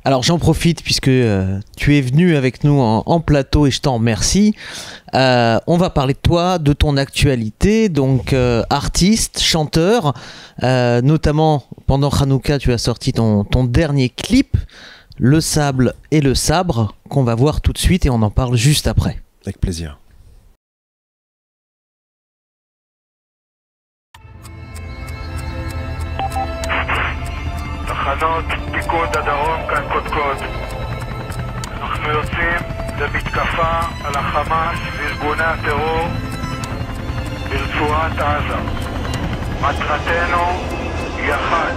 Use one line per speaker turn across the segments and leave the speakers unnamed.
Alors j'en profite puisque tu es venu avec nous en plateau et je t'en remercie. On va parler de toi, de ton actualité, donc artiste, chanteur, notamment pendant Hanouka tu as sorti ton dernier clip, Le Sable et le Sabre, qu'on va voir tout de suite et on en parle juste après.
Avec plaisir.
תחנות פיקוד הדרום כאן קודקוד. אנחנו יוצאים למתקפה על החמאס וארגוני הטרור ברצועת עזה. מטרתנו היא אחת,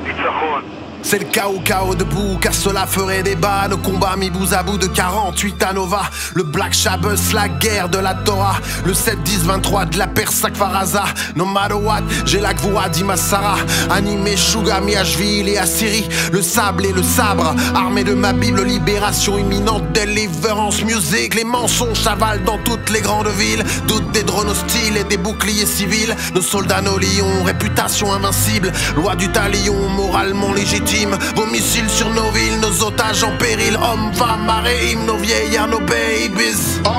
ניצחון.
C'est le chaos debout, car cela ferait débat. Nos combats mis bout à bout de 48 à Nova. Le Black Shabbos, la guerre de la Torah. Le 7-10-23 de la Persak Faraza. No matter what, j'ai la Gvoura d'Imassara. Animé Shugami Ashvili et Assyrie. Le sable et le sabre, armé de ma Bible. Libération imminente, deliverance music. Les mensonges s'avalent dans toutes les grandes villes. Doute des drones hostiles et des boucliers civils. Nos soldats, nos lions, réputation invincible. Loi du talion, moralement légitime. Vos missiles sur nos villes, nos otages en péril. Hommes, femmes, maréimes, nos vieillards, nos babies. Oh,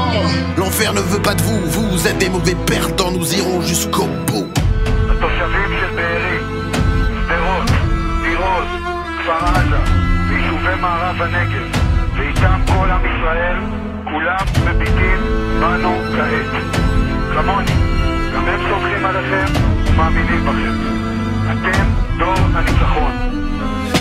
l'enfer ne veut pas de vous, vous êtes des mauvais perdants, nous irons jusqu'au bout.
התושבים של בארי, שדרות, ניר עוז, כפר עזה ויישובי מערב הנגב ואיתם כל עם ישראל, כולם מביטים בנו כעת. כמוני, גם הם סומכים עליכם ומאמינים בכם. אתם דור הניצחון.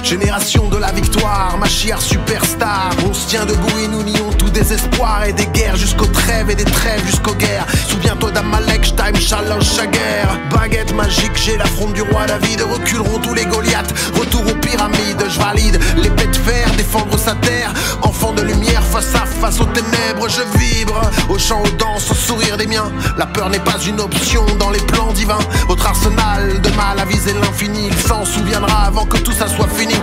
Génération de la victoire, Mashiach superstar. On se tient debout et nous nions tout désespoir. Et des guerres jusqu'aux trêves et des trêves jusqu'aux guerres. Souviens-toi d'Amalek, Shtaim, Shalosh, Shaguer. Baguette magique, j'ai la fronde du roi David. Reculeront tous les Goliaths, retour aux pyramides. Je valide l'épée de fer, défendre sa terre. Enfant de lumière face à face aux ténèbres. Je vibre au chant, aux danses, au sourire des miens. La peur n'est pas une option dans les plans divins. Votre arsenal de mal à viser l'infini. Il s'en souviendra avant que tout ça soit fini.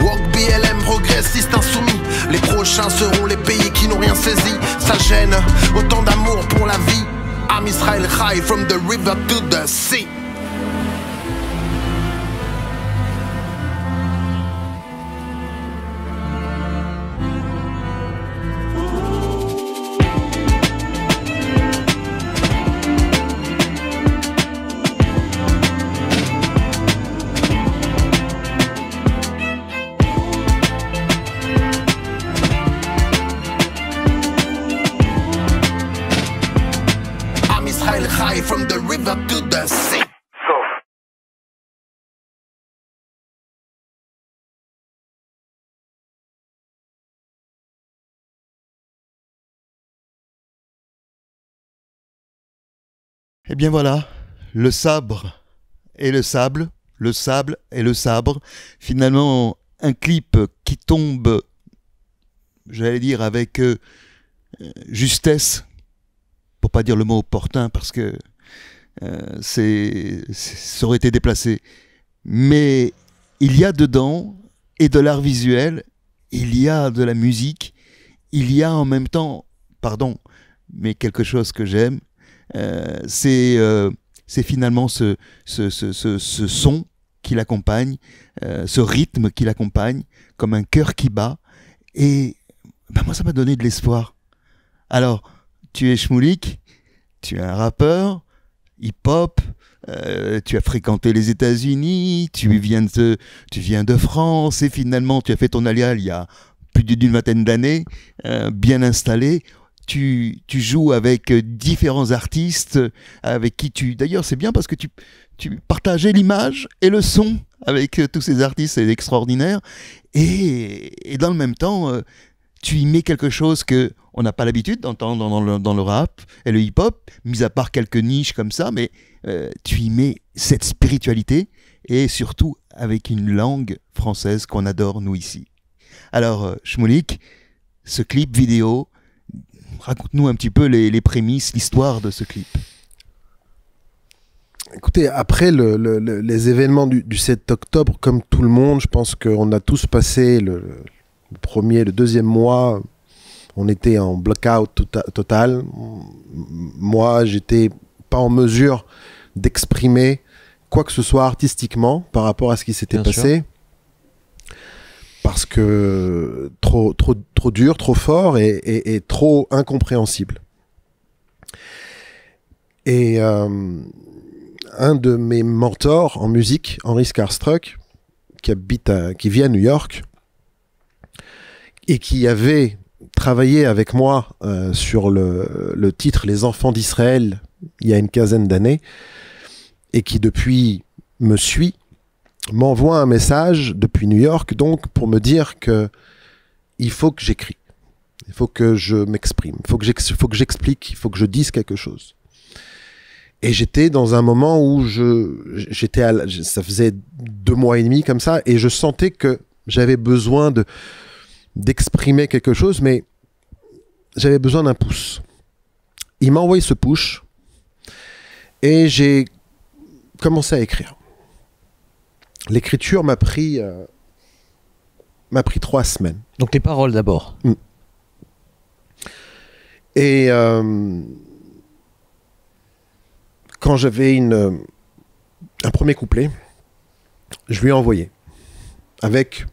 Walk BLM, progressiste insoumis. Les prochains seront les pays qui n'ont rien saisi. Ça gêne, autant d'amour pour la vie. Am Israel Chai, from the river to the sea. From the river to the sea.
Eh bien voilà, le sabre et le sable, le sable et le sabre. Finalement, un clip qui tombe, j'allais dire, avec justesse, pour pas dire le mot opportun, parce que ça aurait été déplacé. Mais il y a dedans, et de l'art visuel, il y a de la musique, il y a en même temps, pardon, mais quelque chose que j'aime, c'est finalement ce son qui l'accompagne, ce rythme qui l'accompagne, comme un cœur qui bat, et ben moi ça m'a donné de l'espoir. Alors, tu es Shmoulik, tu es un rappeur, hip-hop, tu as fréquenté les États-Unis, tu viens de France, et finalement tu as fait ton alliage il y a plus d'une vingtaine d'années, bien installé. Tu joues avec différents artistes, avec qui d'ailleurs c'est bien parce que tu partageais l'image et le son avec tous ces artistes, c'est extraordinaire. Et dans le même temps, tu y mets quelque chose que on n'a pas l'habitude d'entendre dans le rap et le hip-hop, mis à part quelques niches comme ça, mais tu y mets cette spiritualité et surtout avec une langue française qu'on adore, nous, ici. Alors, Shmoulik, ce clip vidéo, raconte-nous un petit peu les prémices, l'histoire de ce clip.
Écoutez, après les événements du 7 octobre, comme tout le monde, je pense qu'on a tous passé le premier, le deuxième mois, on était en blackout total. Moi, j'étais pas en mesure d'exprimer quoi que ce soit artistiquement par rapport à ce qui s'était passé. parce que trop dur, trop fort et trop incompréhensible. Et un de mes mentors en musique, Henry Scarstruck, qui vit à New York et qui avait travaillé avec moi sur le titre Les Enfants d'Israël il y a une quinzaine d'années et qui depuis me suit, m'envoie un message depuis New York donc pour me dire que il faut que j'écris, il faut que je m'exprime, il faut que j'explique, il faut que je dise quelque chose. Et j'étais dans un moment où ça faisait 2 mois et demi comme ça, et je sentais que j'avais besoin d'exprimer quelque chose, mais j'avais besoin d'un pouce. Il m'a envoyé ce push, et j'ai commencé à écrire. L'écriture m'a pris 3 semaines.
Donc les paroles d'abord.
Et quand j'avais un premier couplet, je lui ai envoyé avec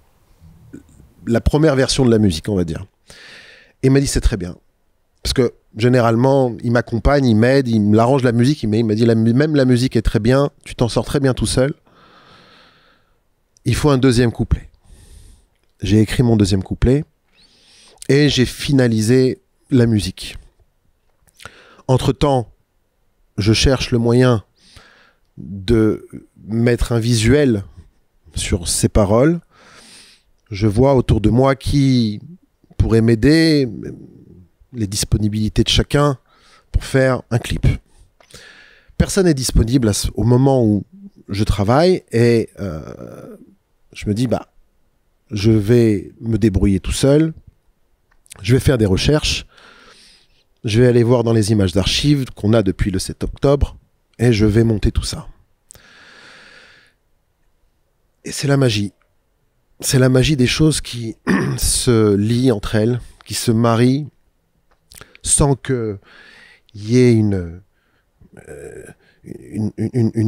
la première version de la musique, on va dire. Et il m'a dit c'est très bien. Parce que généralement, il m'accompagne, il m'aide, il me l'arrange la musique, il m'a dit même la musique est très bien, tu t'en sors très bien tout seul. Il faut un deuxième couplet. J'ai écrit mon deuxième couplet et j'ai finalisé la musique. Entre-temps, je cherche le moyen de mettre un visuel sur ces paroles. Je vois autour de moi qui pourrait m'aider, les disponibilités de chacun pour faire un clip. Personne n'est disponible au moment où je travaille et je me dis, je vais me débrouiller tout seul, je vais faire des recherches, je vais aller voir dans les images d'archives qu'on a depuis le 7 octobre et je vais monter tout ça. Et c'est la magie. C'est la magie des choses qui se lient entre elles, qui se marient sans qu'il y ait une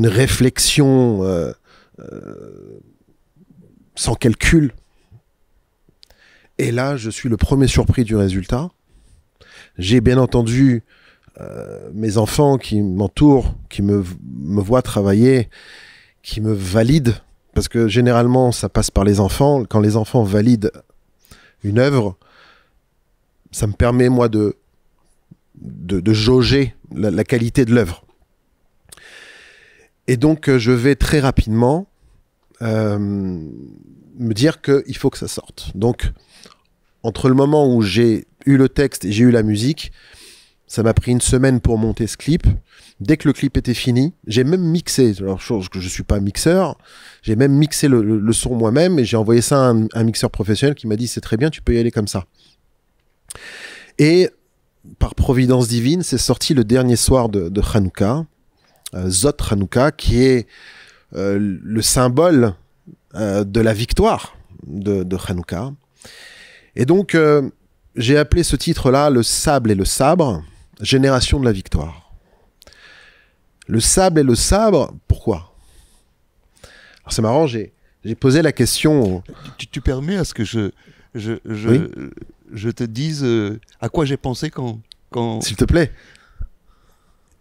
réflexion sans calcul. Et là, je suis le premier surpris du résultat. J'ai bien entendu mes enfants qui m'entourent, qui me voient travailler, qui me valident, parce que généralement, ça passe par les enfants. Quand les enfants valident une œuvre, ça me permet, moi, de jauger la qualité de l'œuvre. Et donc, je vais très rapidement me dire qu'il faut que ça sorte. Donc, entre le moment où j'ai eu le texte et j'ai eu la musique, ça m'a pris 1 semaine pour monter ce clip. Dès que le clip était fini, j'ai même mixé, alors chose que je ne suis pas mixeur, j'ai même mixé le son moi-même et j'ai envoyé ça à un mixeur professionnel qui m'a dit c'est très bien, tu peux y aller comme ça. Et par providence divine, c'est sorti le dernier soir de Hanouka, Zot Hanouka, qui est le symbole de la victoire de Hanouka. Et donc, j'ai appelé ce titre-là « Le sable et le sabre, génération de la victoire ». Le sable et le sabre, pourquoi? Alors c'est marrant, j'ai posé la question...
Tu permets à ce que je te dise à quoi j'ai pensé quand...
S'il te plaît.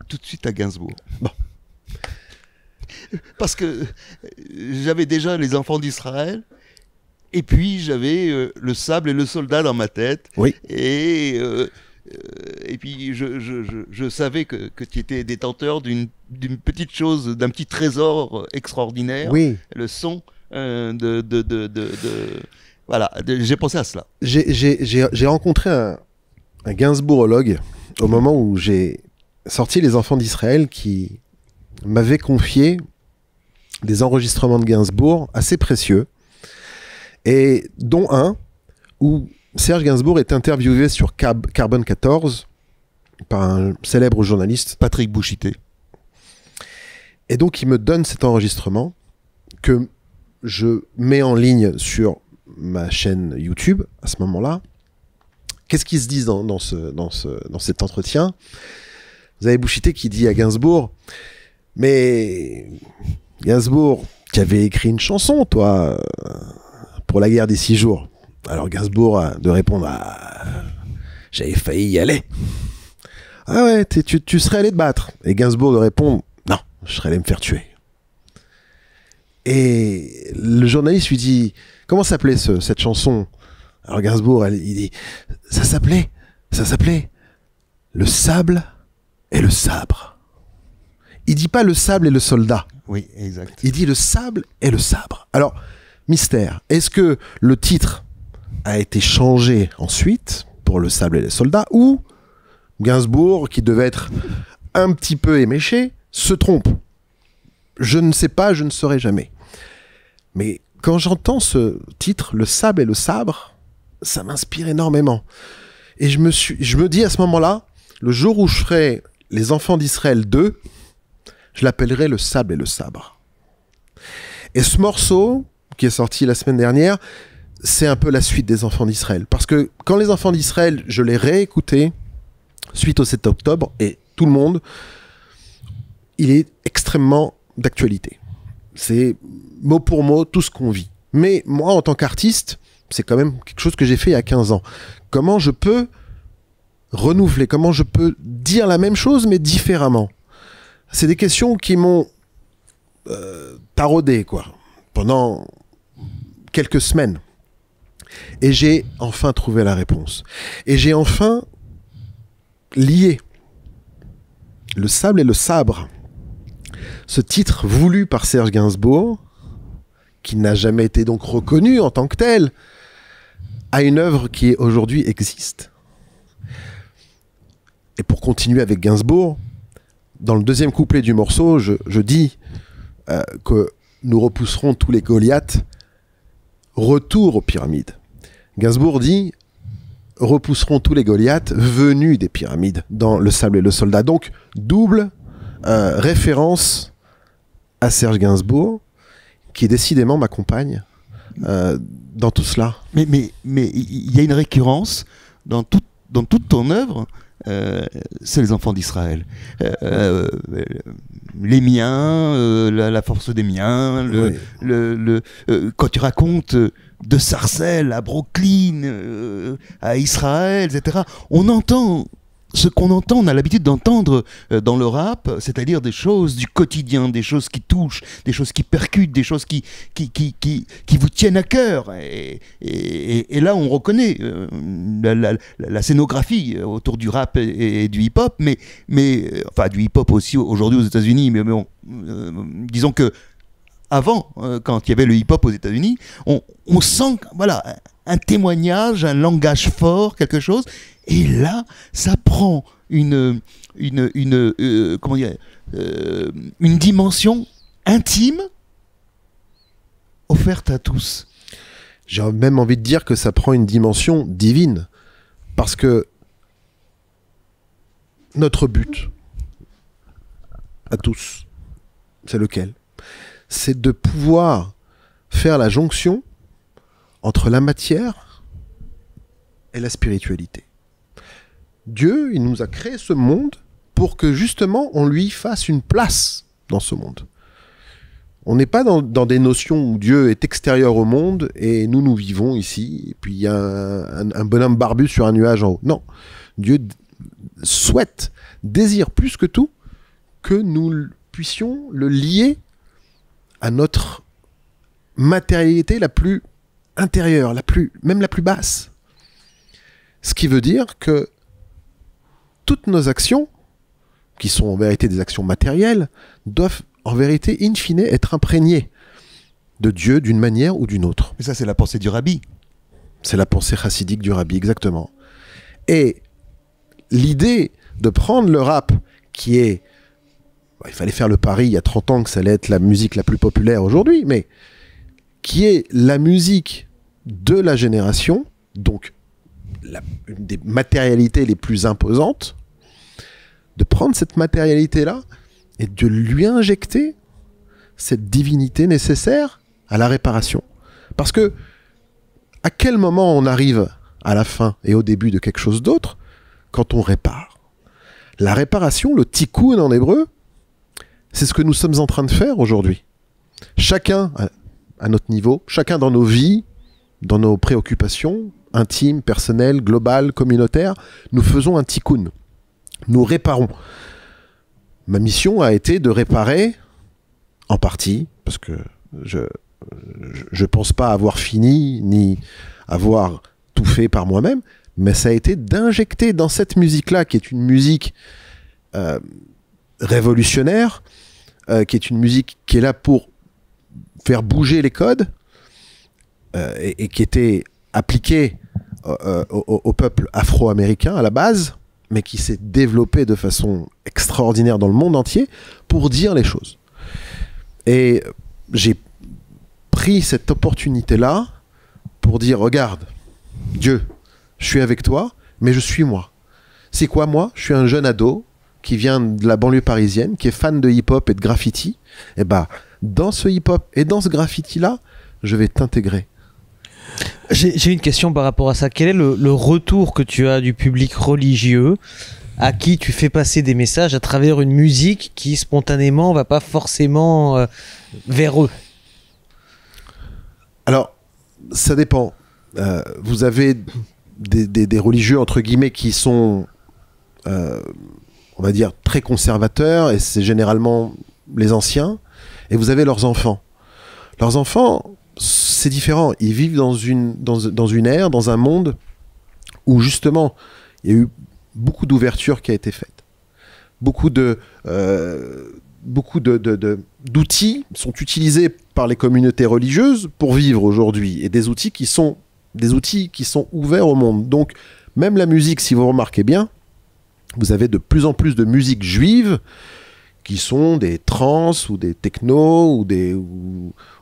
Tout de suite à Gainsbourg.
Bon.
Parce que j'avais déjà les enfants d'Israël, et puis j'avais le sable et le soldat dans ma tête.
Oui.
Et puis je savais que tu étais détenteur d'une petite chose, d'un petit trésor extraordinaire.
Oui.
Le son voilà, j'ai pensé à cela.
J'ai rencontré un Gainsbourgologue au moment où j'ai sorti Les Enfants d'Israël qui m'avait confié des enregistrements de Gainsbourg assez précieux et dont un où Serge Gainsbourg est interviewé sur Carbone 14 par un célèbre journaliste,
Patrick Bouchité.
Et donc il me donne cet enregistrement que je mets en ligne sur ma chaîne YouTube à ce moment-là. Qu'est-ce qu'ils se disent dans cet entretien? Vous avez Bouchité qui dit à Gainsbourg, mais Gainsbourg, tu avais écrit une chanson, toi, pour la guerre des 6 jours. Alors Gainsbourg de répondre j'avais failli y aller. Ah ouais, tu serais allé te battre. Et Gainsbourg de répondre non, je serais allé me faire tuer. Et le journaliste lui dit comment s'appelait cette chanson? Alors Gainsbourg il dit ça s'appelait Le sable et le sabre. Il dit pas le sable et le soldat.
Oui, exact.
Il dit le sable et le sabre. Alors, mystère. Est-ce que le titre a été changé ensuite pour le sable et les soldats, ou Gainsbourg, qui devait être un petit peu éméché, se trompe? Je ne sais pas, je ne saurai jamais. Mais quand j'entends ce titre, le sable et le sabre, ça m'inspire énormément. Et je me dis à ce moment-là, le jour où je ferai Les Enfants d'Israël 2, je l'appellerai Le sable et le sabre. Et ce morceau, qui est sorti la semaine dernière, c'est un peu la suite des Enfants d'Israël. Parce que quand Les Enfants d'Israël, je l'ai réécouté, suite au 7 octobre, et tout le monde, il est extrêmement d'actualité. C'est mot pour mot tout ce qu'on vit. Mais moi, en tant qu'artiste, c'est quand même quelque chose que j'ai fait il y a 15 ans. Comment je peux renouveler, comment je peux dire la même chose mais différemment? C'est des questions qui m'ont taraudé pendant quelques semaines. Et j'ai enfin trouvé la réponse. Et j'ai enfin lié Le sable et le sabre, ce titre voulu par Serge Gainsbourg, qui n'a jamais été donc reconnu en tant que tel, à une œuvre qui aujourd'hui existe. Et pour continuer avec Gainsbourg, dans le deuxième couplet du morceau, je dis que nous repousserons tous les Goliaths, retour aux pyramides. Gainsbourg dit repousseront tous les Goliaths venus des pyramides dans Le sable et le soldat. Donc double référence à Serge Gainsbourg, qui décidément m'accompagne dans tout cela.
Mais il y a une récurrence dans toute ton œuvre. C'est Les Enfants d'Israël. Les miens, la force des miens, quand tu racontes de Sarcelles à Brooklyn, à Israël, etc., on entend ce qu'on entend, on a l'habitude d'entendre dans le rap, c'est-à-dire des choses du quotidien, des choses qui touchent, des choses qui percutent, des choses qui vous tiennent à cœur. Et là, on reconnaît la scénographie autour du rap et du hip-hop, mais enfin du hip-hop aussi aujourd'hui aux États-Unis, mais bon, disons que avant, quand il y avait le hip-hop aux États-Unis, on sent un témoignage, un langage fort, quelque chose. Et là, ça prend une dimension intime offerte à tous.
J'ai même envie de dire que ça prend une dimension divine. Parce que notre but, à tous, c'est lequel? C'est de pouvoir faire la jonction entre la matière et la spiritualité. Dieu, il nous a créé ce monde pour que justement on lui fasse une place dans ce monde. On n'est pas dans des notions où Dieu est extérieur au monde et nous vivons ici, et puis il y a un bonhomme barbu sur un nuage en haut. Non, Dieu souhaite, désire plus que tout que nous puissions le lier à notre matérialité la plus intérieure, même la plus basse. Ce qui veut dire que toutes nos actions, qui sont en vérité des actions matérielles, doivent en vérité, in fine, être imprégnées de Dieu d'une manière ou d'une autre.
Et ça, c'est la pensée du rabbi.
C'est la pensée chassidique du rabbi, exactement. Et l'idée de prendre le rap, qui est... il fallait faire le pari il y a 30 ans que ça allait être la musique la plus populaire aujourd'hui, mais qui est la musique de la génération, donc une des matérialités les plus imposantes, de prendre cette matérialité-là et de lui injecter cette divinité nécessaire à la réparation. Parce que à quel moment on arrive à la fin et au début de quelque chose d'autre? Quand on répare. La réparation, le tikkun en hébreu, c'est ce que nous sommes en train de faire aujourd'hui. Chacun à notre niveau, chacun dans nos vies, dans nos préoccupations intimes, personnelles, globales, communautaires, nous faisons un tikkun. Nous réparons. Ma mission a été de réparer, en partie, parce que je pense pas avoir fini, ni avoir tout fait par moi-même, mais ça a été d'injecter dans cette musique-là, qui est une musique révolutionnaire, qui est une musique qui est là pour faire bouger les codes, et qui était appliquée au peuple afro-américain à la base, mais qui s'est développée de façon extraordinaire dans le monde entier pour dire les choses. Et j'ai pris cette opportunité-là pour dire, regarde, Dieu, je suis avec toi, mais je suis moi. C'est quoi moi? Je suis un jeune ado qui vient de la banlieue parisienne, qui est fan de hip-hop et de graffiti. Et bah, dans ce hip-hop et dans ce graffiti-là, je vais t'intégrer.
J'ai une question par rapport à ça. Quel est le retour que tu as du public religieux à qui tu fais passer des messages à travers une musique qui spontanément va pas forcément vers eux?
Alors, ça dépend. Vous avez des religieux, entre guillemets, qui sont, on va dire, très conservateurs, et c'est généralement les anciens, et vous avez leurs enfants. Leurs enfants, c'est différent. Ils vivent dans une ère, dans un monde où, justement, il y a eu beaucoup d'ouverture qui a été faite. Beaucoup d'outils sont utilisés par les communautés religieuses pour vivre aujourd'hui, et des outils qui sont ouverts au monde. Donc, même la musique, si vous remarquez bien, vous avez de plus en plus de musique juive qui sont des trans ou des techno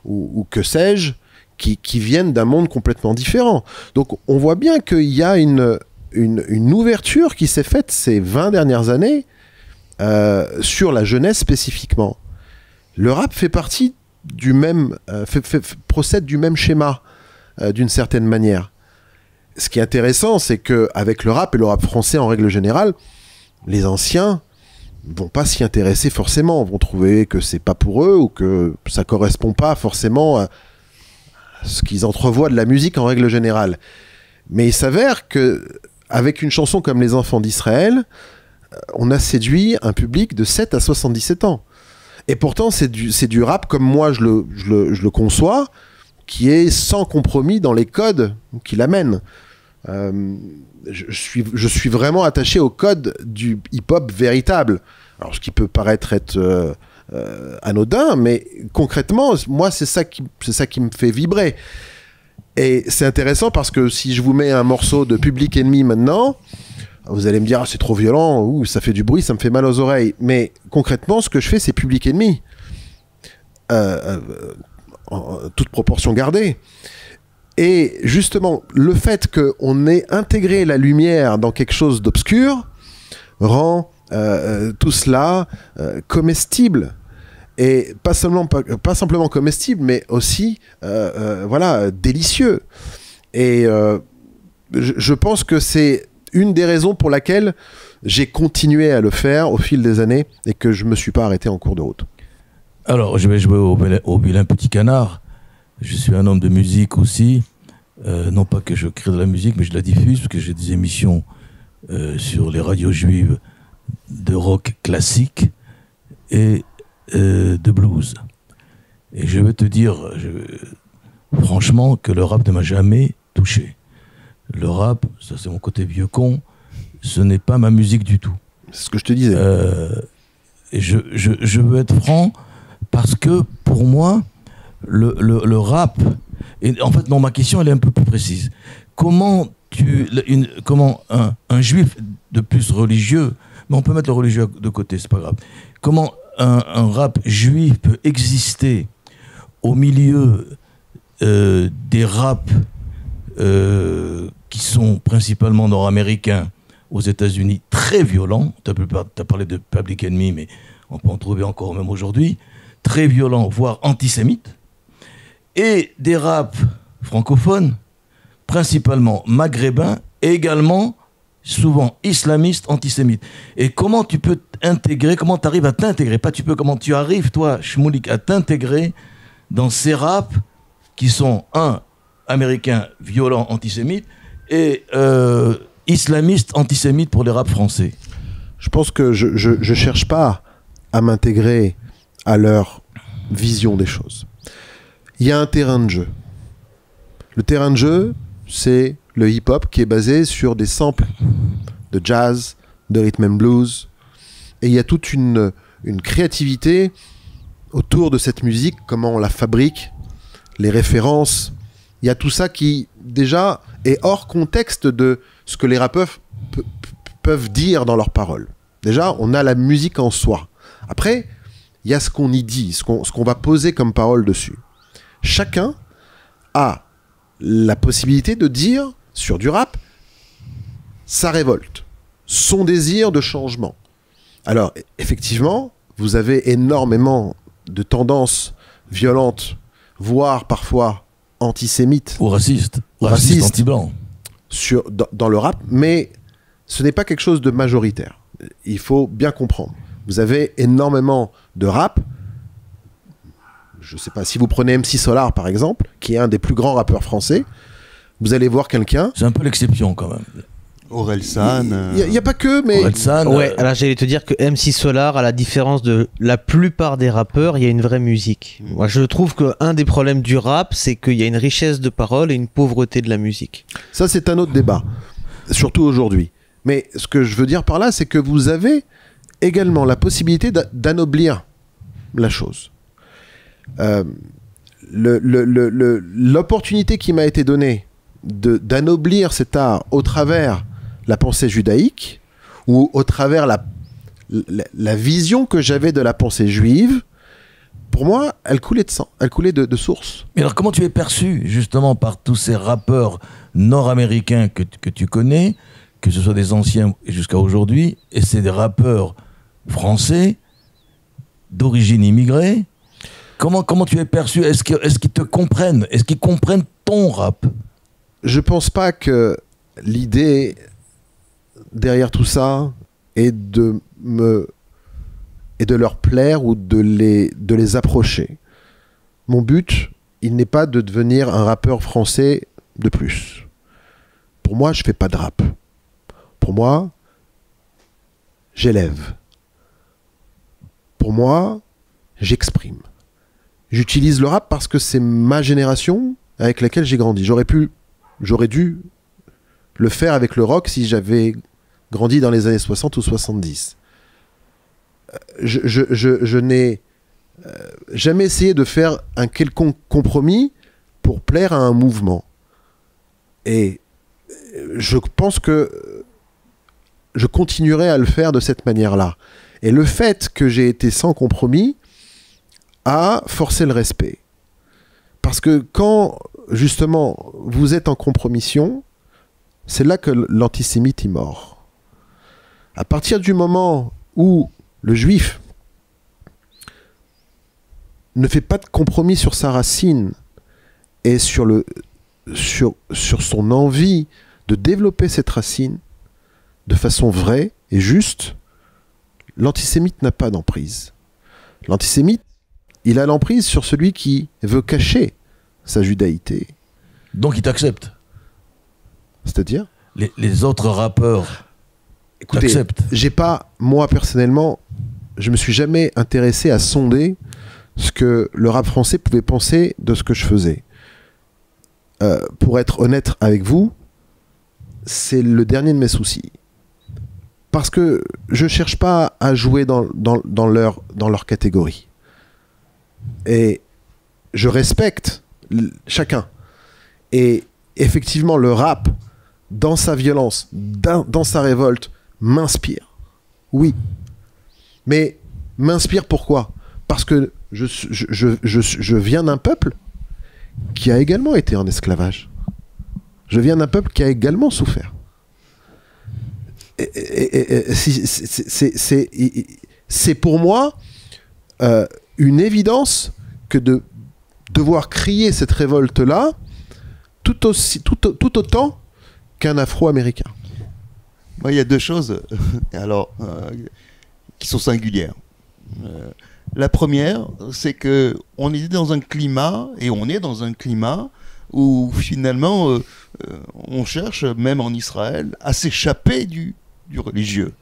ou que sais-je, qui viennent d'un monde complètement différent. Donc, on voit bien qu'il y a une ouverture qui s'est faite ces 20 dernières années sur la jeunesse spécifiquement. Le rap fait partie du même, procède du même schéma d'une certaine manière. Ce qui est intéressant, c'est qu'avec le rap et le rap français en règle générale, les anciens vont pas s'y intéresser forcément, vont trouver que c'est pas pour eux ou que ça correspond pas forcément à ce qu'ils entrevoient de la musique en règle générale. Mais il s'avère que avec une chanson comme Les Enfants d'Israël, on a séduit un public de 7 à 77 ans. Et pourtant, c'est du rap comme moi je le conçois, qui est sans compromis dans les codes qu'il amène. Je suis vraiment attaché au code du hip-hop véritable. Alors, ce qui peut paraître être anodin, mais concrètement, moi, c'est ça qui me fait vibrer. Et c'est intéressant parce que si je vous mets un morceau de Public Enemy maintenant, vous allez me dire, ah, c'est trop violent, ou ça fait du bruit, ça me fait mal aux oreilles. Mais concrètement, ce que je fais, c'est Public Enemy. En toute proportion gardée. Et justement, le fait qu'on ait intégré la lumière dans quelque chose d'obscur rend tout cela comestible. Et pas simplement comestible, mais aussi voilà, délicieux. Et je pense que c'est une des raisons pour laquelle j'ai continué à le faire au fil des années et que je ne me suis pas arrêté en cours de route.
Alors, je vais jouer au vilain petit canard. Je suis un homme de musique aussi. Non pas que je crée de la musique, mais je la diffuse parce que j'ai des émissions sur les radios juives de rock classique et de blues. Et je vais te dire, franchement, que le rap ne m'a jamais touché. Le rap, ça c'est mon côté vieux con, ce n'est pas ma musique du tout.
C'est ce que je te disais.
Et je veux être franc, parce que pour moi, le rap... Et en fait, non, ma question, elle est un peu plus précise. Comment un juif de plus religieux, mais on peut mettre le religieux de côté, c'est pas grave. Comment un rap juif peut exister au milieu des raps qui sont principalement nord-américains aux États-Unis, très violents. Tu as parlé de Public Enemy, mais on peut en trouver encore même aujourd'hui. Très violents, voire antisémites. Et des raps francophones, principalement maghrébins, et également souvent islamistes, antisémites. Et comment tu peux intégrer, comment tu arrives à t'intégrer, comment tu arrives, toi, Shmoulik, à t'intégrer dans ces raps qui sont, américain violent antisémite et islamiste antisémite pour les rap français?
Je pense que je cherche pas à m'intégrer à leur vision des choses. Il y a un terrain de jeu. Le terrain de jeu, c'est le hip-hop qui est basé sur des samples de jazz, de rhythm and blues. Et il y a toute une créativité autour de cette musique, comment on la fabrique, les références. Il y a tout ça qui, déjà, est hors contexte de ce que les rappeurs peuvent dire dans leurs paroles. Déjà, on a la musique en soi. Après, il y a ce qu'on y dit, ce qu'on va poser comme parole dessus. Chacun a la possibilité de dire, sur du rap, sa révolte, son désir de changement. Alors, effectivement, vous avez énormément de tendances violentes, voire parfois antisémites.
Ou racistes. Racistes anti-blancs.
Dans le rap, mais ce n'est pas quelque chose de majoritaire. Il faut bien comprendre. Vous avez énormément de rap. Je ne sais pas, si vous prenez MC Solar, par exemple, qui est un des plus grands rappeurs français, vous allez voir quelqu'un...
C'est un peu l'exception, quand même.
Orelsan.
Il n'y a pas que, mais...
Orelsan,
Ouais, alors j'allais te dire que MC Solar, à la différence de la plupart des rappeurs, il y a une vraie musique. Moi, je trouve qu'un des problèmes du rap, c'est qu'il y a une richesse de paroles et une pauvreté de la musique.
Ça, c'est un autre débat, surtout aujourd'hui. Mais ce que je veux dire par là, c'est que vous avez également la possibilité d'anoblir la chose. L'opportunité qui m'a été donnée d'anoblir cet art au travers la pensée judaïque ou au travers la vision que j'avais de la pensée juive, pour moi, elle coulait de sang, elle coulait de source.
Mais alors comment tu es perçu justement par tous ces rappeurs nord-américains que tu connais, que ce soit des anciens jusqu'à aujourd'hui, et c'est des rappeurs français d'origine immigrée? Comment tu es perçu? Est-ce qu'ils te comprennent? Est-ce qu'ils comprennent ton rap?
Je pense pas que l'idée derrière tout ça est de leur plaire ou de les approcher. Mon but, il n'est pas de devenir un rappeur français de plus. Pour moi, je fais pas de rap. Pour moi, j'élève. Pour moi, j'exprime. J'utilise le rap parce que c'est ma génération avec laquelle j'ai grandi. J'aurais dû le faire avec le rock si j'avais grandi dans les années 60 ou 70. Je n'ai jamais essayé de faire un quelconque compromis pour plaire à un mouvement. Et je pense que je continuerai à le faire de cette manière-là. Et le fait que j'ai été sans compromis a forcé le respect. Parce que quand, justement, vous êtes en compromission, c'est là que l'antisémite est mort. À partir du moment où le juif ne fait pas de compromis sur sa racine et sur son envie de développer cette racine de façon vraie et juste, l'antisémite n'a pas d'emprise. L'antisémite, il a l'emprise sur celui qui veut cacher sa judaïté.
Donc il t'accepte.
C'est-à-dire ?
Les autres rappeurs t'acceptent.
J'ai pas, moi personnellement, je me suis jamais intéressé à sonder ce que le rap français pouvait penser de ce que je faisais. Pour être honnête avec vous, c'est le dernier de mes soucis. Parce que je cherche pas à jouer dans leur catégorie. Et je respecte chacun. Et effectivement, le rap, dans sa violence, dans sa révolte, m'inspire. Oui. Mais m'inspire pourquoi ? Parce que je viens d'un peuple qui a également été en esclavage. Je viens d'un peuple qui a également souffert. C'est pour moi une évidence que de devoir crier cette révolte-là tout autant qu'un Afro-Américain.
Moi, il y a deux choses alors, qui sont singulières. La première, c'est que on était dans un climat, et on est dans un climat où finalement on cherche, même en Israël, à s'échapper du religieux,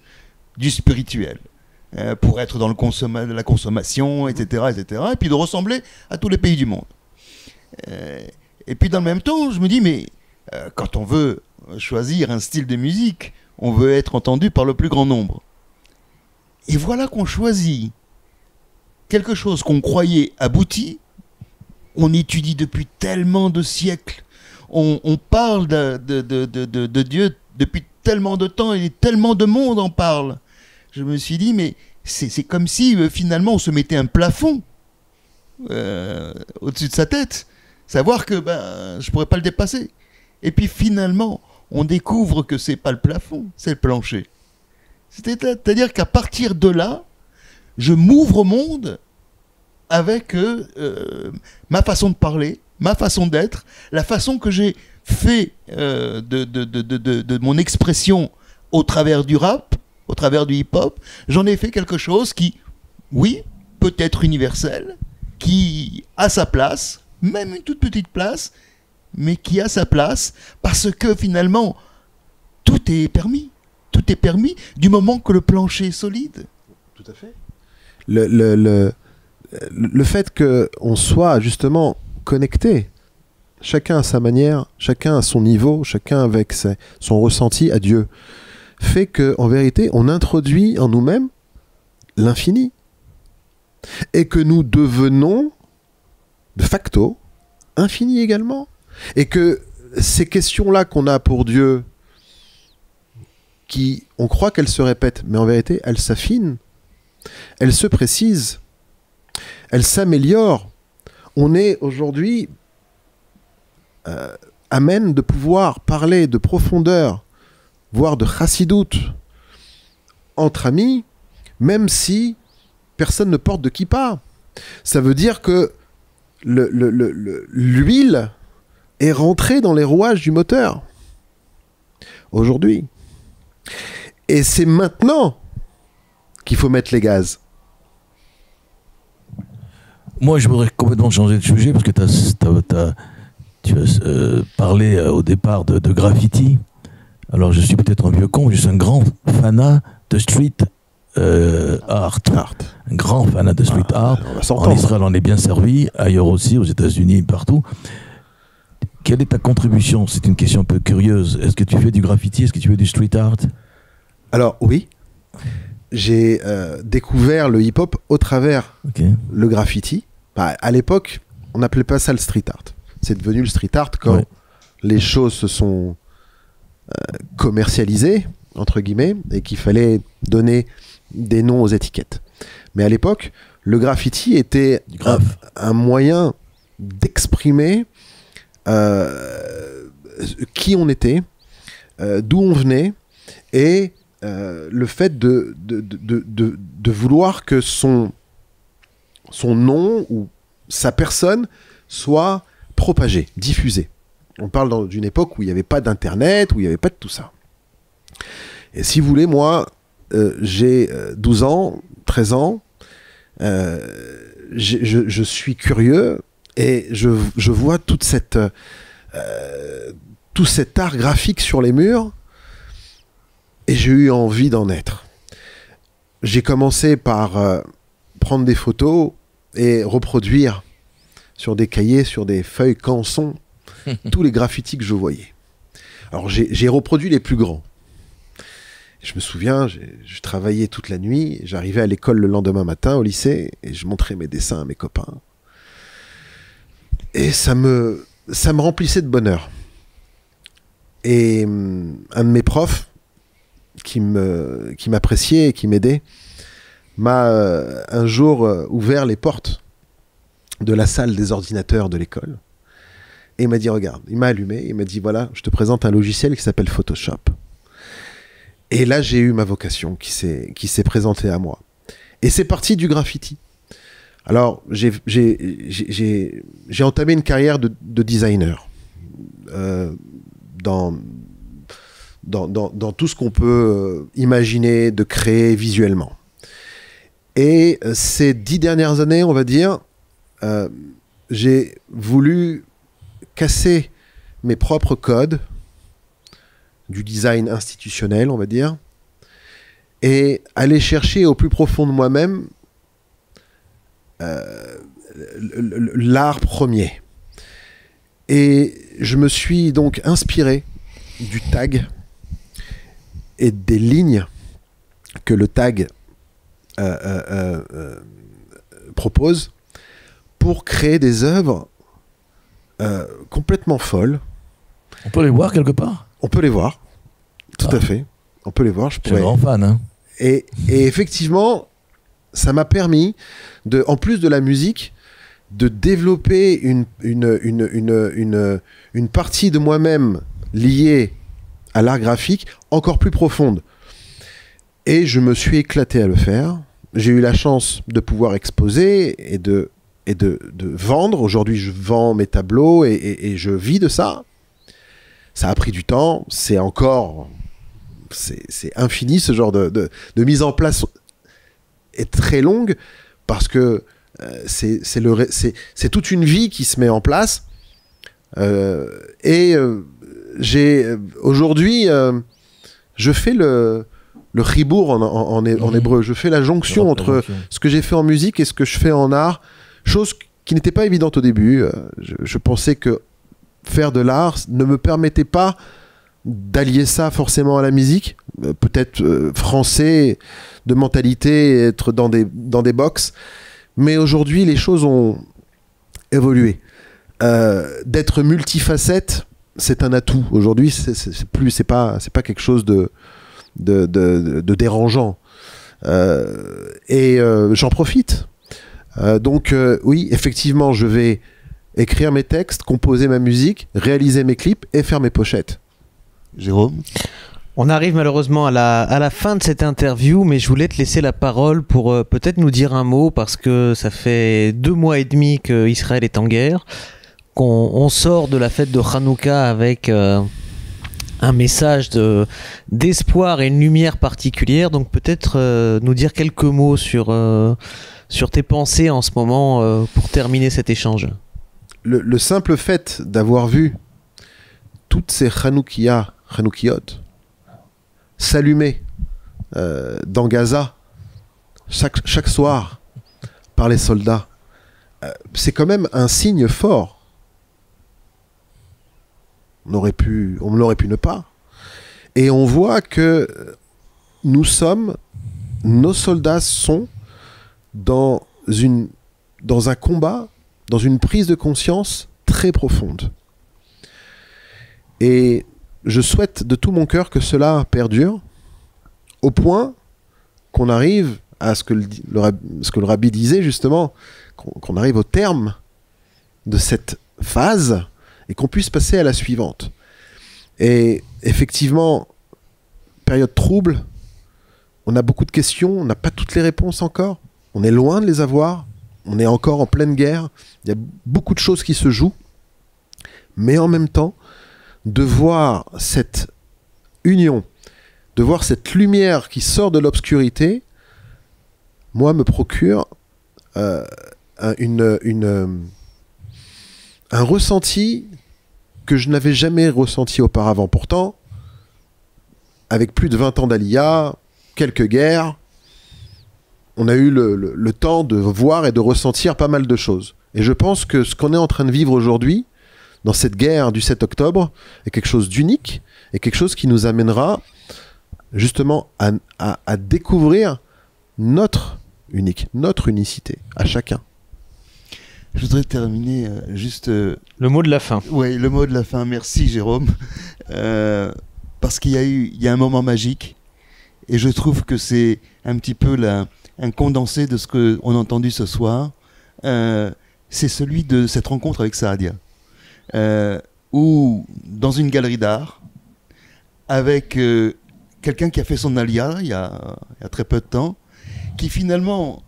du spirituel, pour être dans la consommation, etc., etc., et puis de ressembler à tous les pays du monde. Et puis dans le même temps, je me dis, mais quand on veut choisir un style de musique, on veut être entendu par le plus grand nombre. Et voilà qu'on choisit quelque chose qu'on croyait abouti. On étudie depuis tellement de siècles. On parle de Dieu depuis tellement de temps et tellement de monde en parle. Je me suis dit, mais c'est comme si finalement on se mettait un plafond au-dessus de sa tête. Savoir que je pourrais pas le dépasser. Et puis finalement, on découvre que c'est pas le plafond, c'est le plancher. C'est-à-dire qu'à partir de là, je m'ouvre au monde avec ma façon de parler, ma façon d'être, la façon que j'ai fait de mon expression au travers du rap, au travers du hip-hop. J'en ai fait quelque chose qui, oui, peut être universel, qui a sa place, même une toute petite place, mais qui a sa place parce que finalement, tout est permis. Tout est permis du moment que le plancher est solide.
Tout à fait. Le fait qu'on soit justement connecté, chacun à sa manière, chacun à son niveau, chacun avec son ressenti à Dieu, fait qu'en vérité, on introduit en nous-mêmes l'infini. Et que nous devenons, de facto, infini également. Et que ces questions-là qu'on a pour Dieu, on croit qu'elles se répètent, mais en vérité, elles s'affinent, elles se précisent, elles s'améliorent. On est aujourd'hui amène de pouvoir parler de profondeur, voire de chassidoute, entre amis, même si personne ne porte de kippa. Ça veut dire que l'huile est rentrée dans les rouages du moteur. Aujourd'hui. Et c'est maintenant qu'il faut mettre les gaz.
Moi, je voudrais complètement changer de sujet parce que tu as parlé au départ de graffiti. Alors, je suis peut-être un vieux con, je suis un grand fanat de street art. Un grand fanat de street art. En Israël, on est bien servi, ailleurs aussi, aux États-Unis, partout. Quelle est ta contribution? C'est une question un peu curieuse. Est-ce que tu fais du graffiti? Est-ce que tu fais du street art?
Alors, oui. J'ai découvert le hip-hop au travers le graffiti. À l'époque, on n'appelait pas ça le street art. C'est devenu le street art quand les choses se sont commercialisées, entre guillemets, et qu'il fallait donner des noms aux étiquettes. Mais à l'époque, le graffiti était un moyen d'exprimer qui on était, d'où on venait, et le fait de vouloir que son nom ou sa personne soit propagée, diffusée. On parle d'une époque où il n'y avait pas d'internet, où il n'y avait pas de tout ça. Et si vous voulez, moi, j'ai 12 ans, 13 ans, je suis curieux et je vois tout cet art graphique sur les murs et j'ai eu envie d'en être. J'ai commencé par prendre des photos et reproduire sur des cahiers, sur des feuilles canson, tous les graffitis que je voyais. Alors j'ai reproduit les plus grands. Je me souviens, je travaillais toute la nuit, j'arrivais à l'école le lendemain matin, au lycée, et je montrais mes dessins à mes copains. Et ça me remplissait de bonheur. Et un de mes profs, qui m'appréciait et qui m'aidait, m'a un jour ouvert les portes de la salle des ordinateurs de l'école. Et il m'a dit, regarde, il m'a allumé, il m'a dit, voilà, je te présente un logiciel qui s'appelle Photoshop. Et là, j'ai eu ma vocation qui s'est présentée à moi. Et c'est parti du graffiti. Alors, j'ai entamé une carrière de designer dans tout ce qu'on peut imaginer de créer visuellement. Et ces 10 dernières années, on va dire, j'ai voulu casser mes propres codes du design institutionnel, on va dire, et aller chercher au plus profond de moi-même l'art premier. Et je me suis donc inspiré du tag et des lignes que le tag propose pour créer des œuvres complètement folles.
On peut les voir quelque part?
On peut les voir, tout à fait. On peut les voir. Je
suis un grand fan. Hein.
Et effectivement, ça m'a permis, en plus de la musique, de développer une partie de moi-même liée à l'art graphique encore plus profonde. Et je me suis éclaté à le faire. J'ai eu la chance de pouvoir exposer et de vendre. Aujourd'hui, je vends mes tableaux et je vis de ça. Ça a pris du temps. C'est infini, ce genre de mise en place est très longue parce que c'est toute une vie qui se met en place. Aujourd'hui, je fais le chibour en hébreu. Je fais la jonction entre ce que j'ai fait en musique et ce que je fais en art, chose qui n'était pas évidente au début. Je pensais que faire de l'art ne me permettait pas d'allier ça forcément à la musique, peut-être français de mentalité, être dans des box, mais aujourd'hui les choses ont évolué. D'être multifacette, c'est un atout. Aujourd'hui, c'est pas quelque chose de dérangeant. J'en profite. Donc oui, effectivement, je vais écrire mes textes, composer ma musique, réaliser mes clips et faire mes pochettes.
Jérôme ?
On arrive malheureusement à la fin de cette interview, mais je voulais te laisser la parole pour peut-être nous dire un mot, parce que ça fait 2 mois et demi qu'Israël est en guerre, qu'on sort de la fête de Hanouka avec un message d'espoir et une lumière particulière. Donc peut-être nous dire quelques mots sur tes pensées en ce moment pour terminer cet échange.
Le simple fait d'avoir vu toutes ces Hanoukiyot s'allumer dans Gaza chaque soir par les soldats, c'est quand même un signe fort. On l'aurait pu ne pas. Et on voit que nos soldats sont dans un combat, dans une prise de conscience très profonde. Et je souhaite de tout mon cœur que cela perdure, au point qu'on arrive à ce que le rabbi disait justement, qu'on arrive au terme de cette phase et qu'on puisse passer à la suivante. Et effectivement, période trouble, on a beaucoup de questions, on n'a pas toutes les réponses encore, on est loin de les avoir, on est encore en pleine guerre, il y a beaucoup de choses qui se jouent, mais en même temps, de voir cette union, de voir cette lumière qui sort de l'obscurité, moi, me procure un ressenti que je n'avais jamais ressenti auparavant. Pourtant, avec plus de 20 ans d'Aliyah, quelques guerres, on a eu le temps de voir et de ressentir pas mal de choses. Et je pense que ce qu'on est en train de vivre aujourd'hui, dans cette guerre du 7 octobre, est quelque chose d'unique et quelque chose qui nous amènera justement à découvrir notre unicité, à chacun.
Je voudrais terminer juste...
le mot de la fin.
Oui, le mot de la fin. Merci Jérôme. Parce qu'il y a un moment magique et je trouve que c'est un petit peu un condensé de ce qu'on a entendu ce soir. C'est celui de cette rencontre avec Saadia. Où, dans une galerie d'art, avec quelqu'un qui a fait son Aliyah il y a très peu de temps, qui finalement,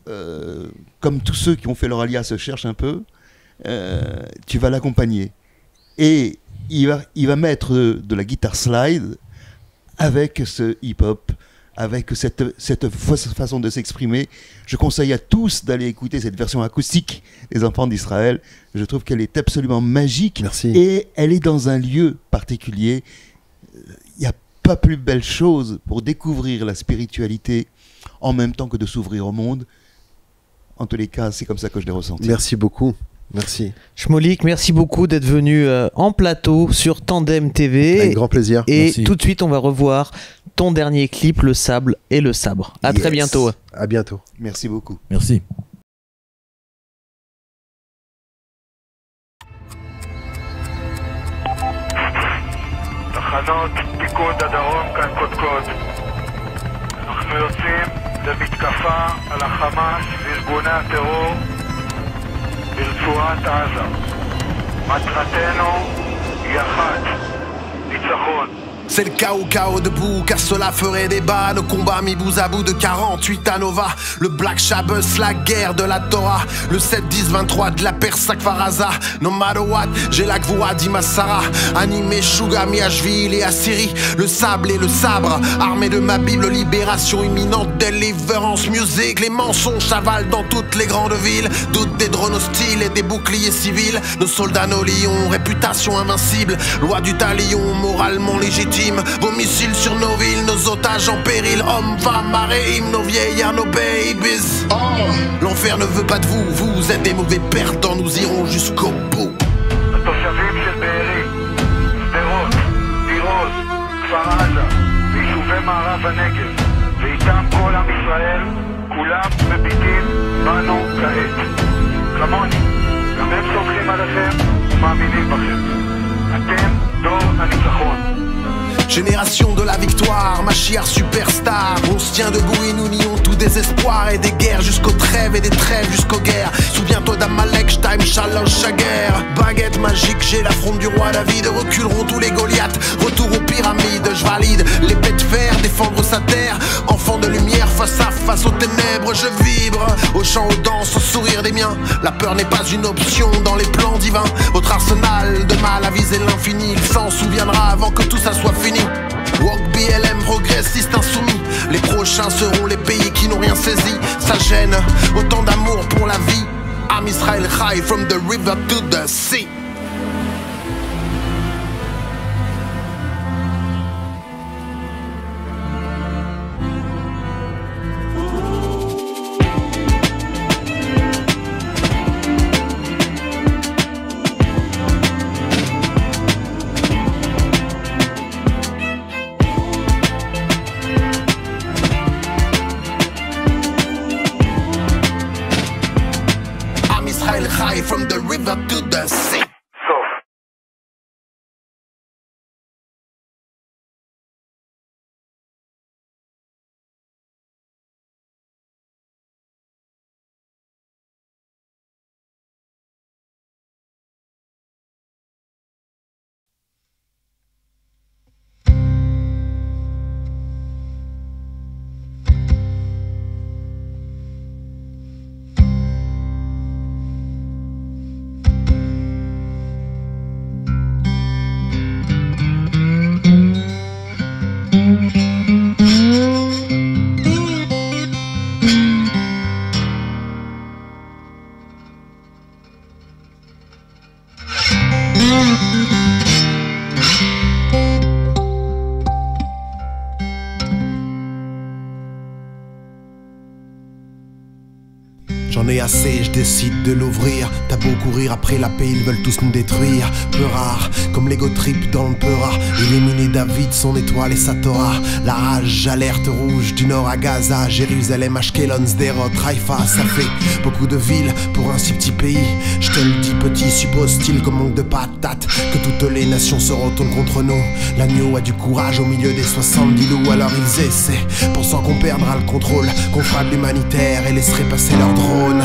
comme tous ceux qui ont fait leur Aliyah se cherchent un peu, tu vas l'accompagner. Et il va mettre de la guitare slide avec ce hip-hop avec cette façon de s'exprimer. Je conseille à tous d'aller écouter cette version acoustique des Enfants d'Israël. Je trouve qu'elle est absolument magique.
Merci.
Et elle est dans un lieu particulier. Il n'y a pas plus belle chose pour découvrir la spiritualité en même temps que de s'ouvrir au monde. En tous les cas, c'est comme ça que je l'ai ressenti.
Merci beaucoup. Merci.
Shmolik, merci beaucoup d'être venu en plateau sur Tandem TV.
Avec grand plaisir.
Et
Merci.
tout de suite, on va revoir ton dernier clip, Le Sable et le Sabre. À très
Yes.
bientôt.
À bientôt.
Merci beaucoup.
Merci.
תחנות פיקוד הדרום כאן קודקוד. אנחנו יוצאים למתקפה על החמאס וארגוני הטרור ברצועת עזה. מטרתנו היא אחת, ניצחון.
C'est le chaos debout, car cela ferait débat. Nos combats mis bout à bout de 48 à Nova. Le Black Shabbos, la guerre de la Torah. Le 7-10-23 de la Persak Faraza. No matter what, j'ai la Gvoura d'Imassara. Animé Shuga, Miashvili et Assyrie. Le sable et le sabre, armé de ma Bible. Libération imminente, deliverance music. Les mensonges s'avalent dans toutes les grandes villes. Doute des drones hostiles et des boucliers civils. Nos soldats, nos lions, réputation invincible. Loi du talion, moralement légitime. Vos missiles sur nos villes, nos otages en péril. Hommes, femmes, maréimes, nos vieillards, nos babies. L'enfer ne veut pas de vous, vous êtes des mauvais perdants. Nous irons jusqu'au bout.
התושבים של בארי, שדרות, תירוש, כפר עזה ויישובי מערב הנגב ואיתם כל עם ישראל, כולם מביטים בנו כעת. כמוני, גם הם סומכים עליכם ומאמינים בכם. אתם דור הניצחון.
Génération de la victoire, Mashiach superstar. On se tient debout et nous nions tout désespoir. Et des guerres jusqu'aux trêves et des trêves jusqu'aux guerres. Souviens-toi d'Amalek, Shtaim, Shalosh, Shager. Baguette magique, j'ai la fronde du roi David. Reculeront tous les Goliaths, retour aux pyramides. Je valide l'épée de fer, défendre sa terre. Enfant de lumière face à face aux ténèbres. Je vibre au chant, aux danses, au sourire des miens. La peur n'est pas une option dans les plans divins. Votre arsenal de mal a visé l'infini. Il s'en souviendra avant que tout ça soit fini. Walk BLM, progressiste insoumis. Les prochains seront les pays qui n'ont rien saisi. Ça gêne, autant d'amour pour la vie. Am Israel high from the river to the sea. High from the river to the sea.
סוף.
J'en ai assez, je décide de l'ouvrir. T'as beau courir après la paix, ils veulent tous nous détruire. Peu rare, comme l'ego trip dans le Peura. Éliminer David, son étoile et sa Torah. La rage, alerte rouge du nord à Gaza. Jérusalem, Ashkelon, Sderot, Haïfa. Ça fait beaucoup de villes pour un si petit pays. Je te le dis petit, suppose-t-il comme manque de patates que toutes les nations se retournent contre nous. L'agneau a du courage au milieu des 70 loups. Alors ils essaient, pensant qu'on perdra le contrôle, qu'on fera de l'humanitaire et laisserait passer leur drone.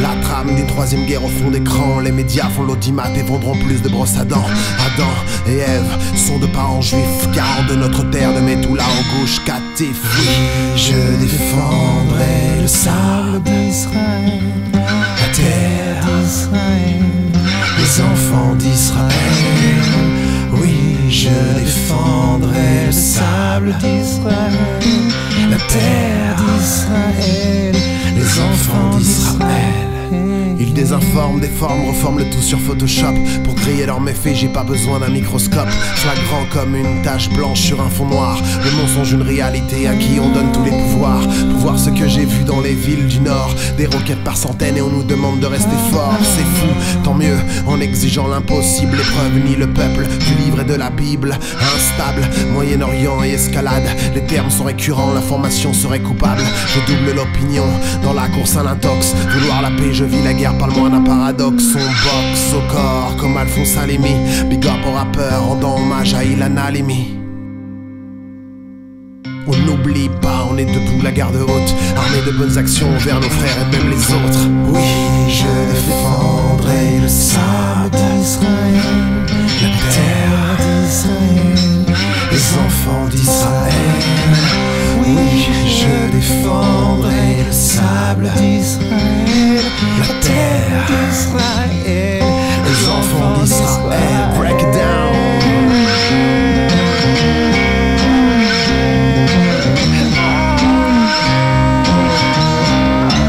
La trame d'une troisième guerre au fond d'écran. Les médias font l'audimat et vendront plus de brosses à dents. Adam et Ève sont de parents juifs, garants de notre terre, de Métoula en gauche captif. Oui, je défendrai le sable d'Israël, la terre d'Israël, les enfants d'Israël. Oui, je défendrai le sable d'Israël, la enfants d'Israël. Ils désinforment, déforment, reforment le tout sur Photoshop. Pour crier leurs méfaits, j'ai pas besoin d'un microscope. Flagrant comme une tache blanche sur un fond noir. Le mensonge, une réalité à qui on donne tous les pouvoirs. Pour voir ce que j'ai vu dans les villes du Nord. Des roquettes par centaines et on nous demande de rester fort. C'est fou, tant mieux, en exigeant l'impossible. L'épreuve nie le peuple, du livre et de la Bible. Instable, Moyen-Orient et escalade. Les termes sont récurrents, l'information serait coupable. Je double l'opinion, dans la course à l'intox. Vouloir la paix, je vis la guerre, parle-moi d'un paradoxe. On boxe au corps comme Alphonse Alimi. Big up au rappeur, rendant hommage à Ilan Halimi. On n'oublie pas, on est debout, la garde haute, armée de bonnes actions envers nos frères et même les autres. Oui, je défendrai le sable d'Israël, la terre d'Israël, les enfants d'Israël. Oui, je défendrai le sable d'Israël, la terre d'Israël, les enfants d'Israël. Break it down.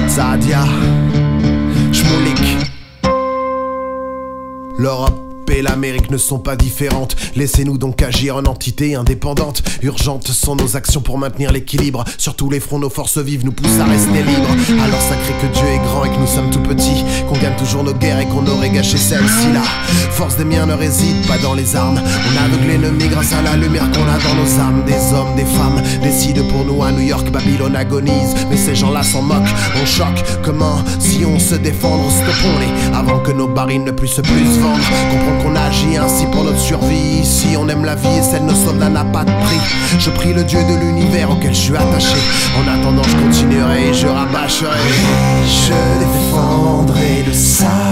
Zadia, Shmoulik. L'Europe et l'Amérique ne sont pas différentes. Laissez-nous donc agir en entité indépendante. Urgentes sont nos actions pour maintenir l'équilibre. Sur tous les fronts, nos forces vives nous poussent à rester libres. Alors sacré que Dieu est grand et que nous sommes tout petits, qu'on gagne toujours nos guerres et qu'on aurait gâché celle-ci là. Force des miens ne réside pas dans les armes. On aveugle l'ennemi grâce à la lumière qu'on a dans nos âmes. Des hommes, des femmes décident pour nous à New York, Babylone agonise. Mais ces gens-là s'en moquent, on choque. Comment si on se défendre, stoppons-les avant que nos barils ne puissent plus se vendre. Comprends qu'on agit ainsi pour notre survie. Ici on aime la vie et celle de nos soldats n'a pas de prix. Je prie le Dieu de l'univers auquel je suis attaché. En attendant je continuerai et je rabâcherai. Je défendrai le sable